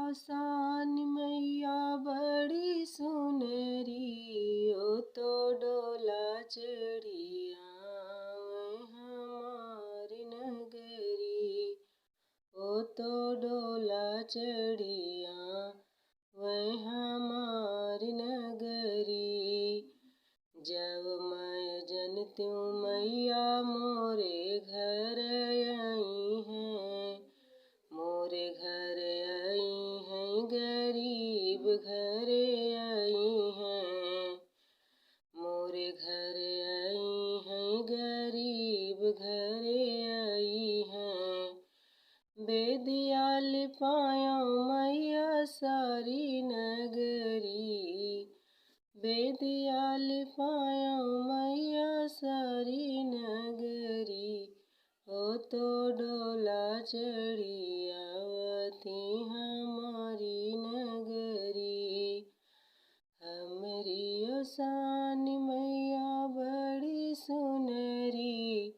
आसान मैया बड़ी सुनरी, ओ तो डोला चढ़ी आवे हमारी नगरी, ओ तो डोला चढ़ी आवे हमारी नगरी। जब मैं जनती मैया मोरे घर आई हैं, मोरे घर आई हैं, गरीब घर आई हैं, मोरे घर आई हैं, गरीब घर आई हैं। बेदिया लिपायो मैया सारी नगरी, बेदिया लिपायो मैया सारी नगरी, ओ तो डोला चढ़ी आवती हमारी नगरी। हमरी ओसानी मैया बड़ी सुनरी,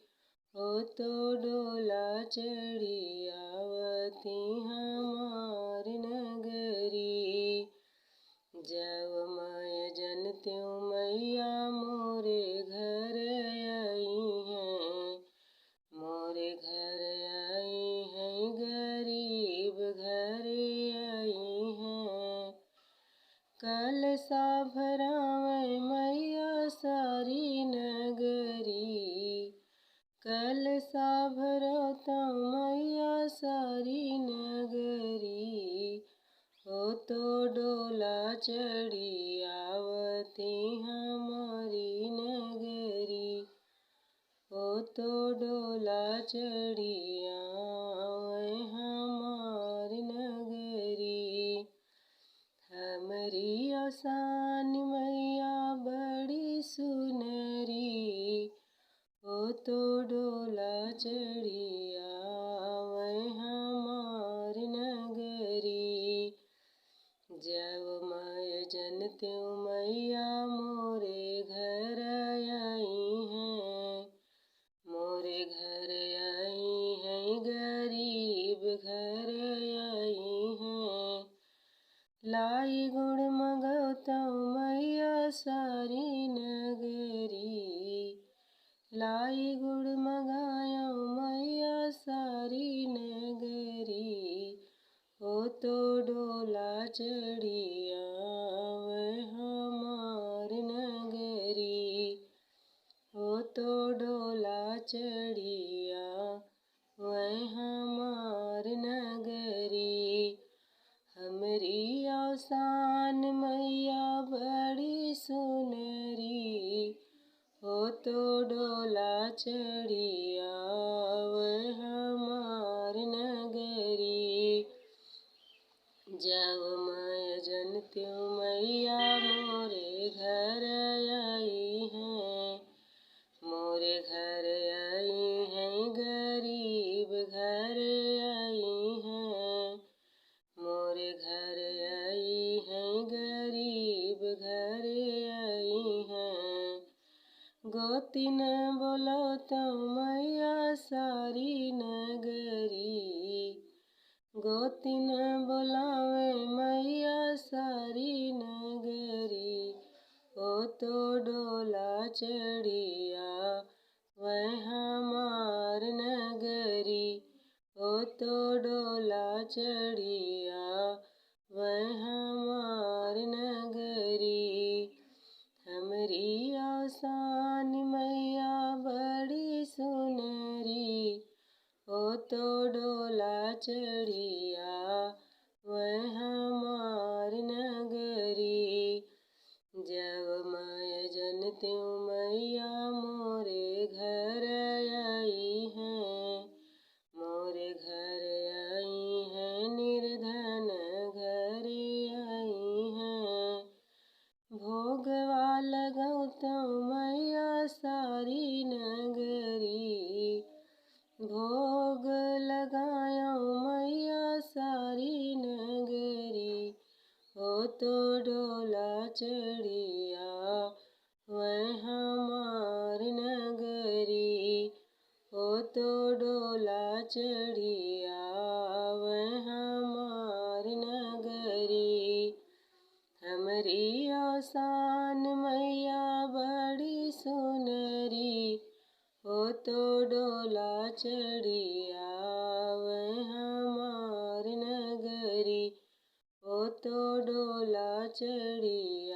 ओ तो डोला चढ़ी आवती हमारी नगरी। जब मैं जनती मैया मोरे घर आई हैं, मोरे घर आई हैं, गरीब घर आई हैं। कलशा भरावे मैया सारी नगरी, कलशा भरता मैया सारी नगरी, ओ तो डोला चढ़ी आवती हमारी नगरी, ओ तो डोला चढ़ी आवे हमारी नगरी। हमरी आसानी मैया बड़ी सुनरी, ओ तो डोला चढ़ी आवे हमारी नगरी। जब मैं जनती मैया मोरे घर आई हैं, मोरे घर आई हैं, गरीब घर आई हैं। लाई गुड़ मगौता मैया सारी नगरी, लाई गुड़ मगायो मैया सारी नगरी, ओ तो डोला चढ़ी आवे हमारी नगरी, ओ तो डोला चढ़ी आवे हमारी नगरी। हमरी आसान मैया बड़ी सुनरी, ओ तो डोला चढ़ी आवे हमारी नगरी। जब मैं जनती मैया मोरे घर आई हैं, मोरे घर आई हैं, गरीब घर आई हैं, मोरे घर आई हैं, गरीब घर आई हैं। गोतिन बोलौता मैया सारी नगरी, गोतिन बोलावे मैया सारी नगरी, ओ तो डोला चढ़ी आवे हमारी नगरी, ओ तो डोला चढ़ी आवे हमारी नगरी। हमरी आसानी मैया बड़ी सुनरी, ओ तो डोला चढ़ी आवे हमारी नगरी। जब मैं जनती मैया मोरे घर आई हैं, मोरे घर आई हैं, निर्धन घर आई हैं। भोगवा लगौता मैया सारी नगरी, भोग लगायो मैया सारी नगरी, ओ तो डोला चढ़ी आवे हमारी नगरी, ओ तो डोला चढ़ी आवे हमारी नगरी। भवान मैया बड़ी सुनरी, हो तो डोला चढ़ी आवे हमार नगरी, हो तो डोला चढ़ी